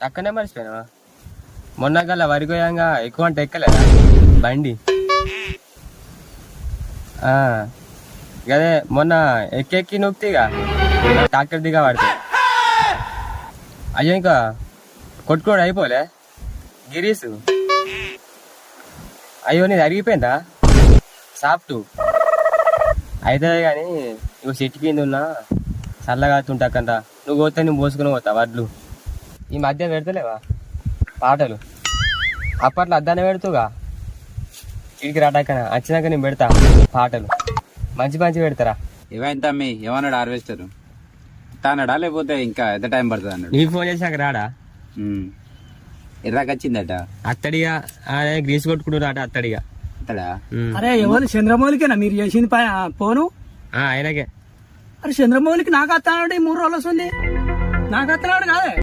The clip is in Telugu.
అక్కడనే మర్చిపోయినావా? మొన్న గల వరికోయంగా ఎక్కువ అంటే ఎక్కలేదా బండి? గదే మొన్న ఎక్కెక్కి నొక్కిగా ట్రాక్టర్ దిగా పడితే. అయ్యో ఇంకా కొట్టుకోడు అయిపోలే గిరీసు? అయ్యో నీది అరిగిపోయిందా సాఫ్ట్? అయితే కానీ నువ్వు చెట్టు కింద ఉన్నా చల్లగా తుంటాకంతా నువ్వు పోతే నువ్వు మోసుకుని పోతా వడ్లు. ఈ మధ్య పెడతలేవా పాటలు? అప్పట్లో అద్దానే పెడుతుగా ఇడికి రాటాక వచ్చినాక నేను పెడతా పాటలు, మంచి మంచి పెడతారా? ఏమైంది తమ్మి, ఏమన్నాడు హార్వెస్టర్? తానడా లేకపోతే ఇంకా ఎంత టైం పడుతుంది అన్నాడు? నీకు ఫోన్ చేసాక రాడా? ఎర్రాకొచ్చిందట అత్తడిగా గ్రీస్ కొట్టుకుంటున్నాట అత్తడిగా. అతడా? అరే ఎవరు చంద్రమౌళికేనా మీరు చేసింది ఫోను? ఆయనకే. అరే చంద్రమౌళికి నాకు అత్తనాడు 3 రోజులు వస్తుంది. నాకు అత్తనాడు కాదే.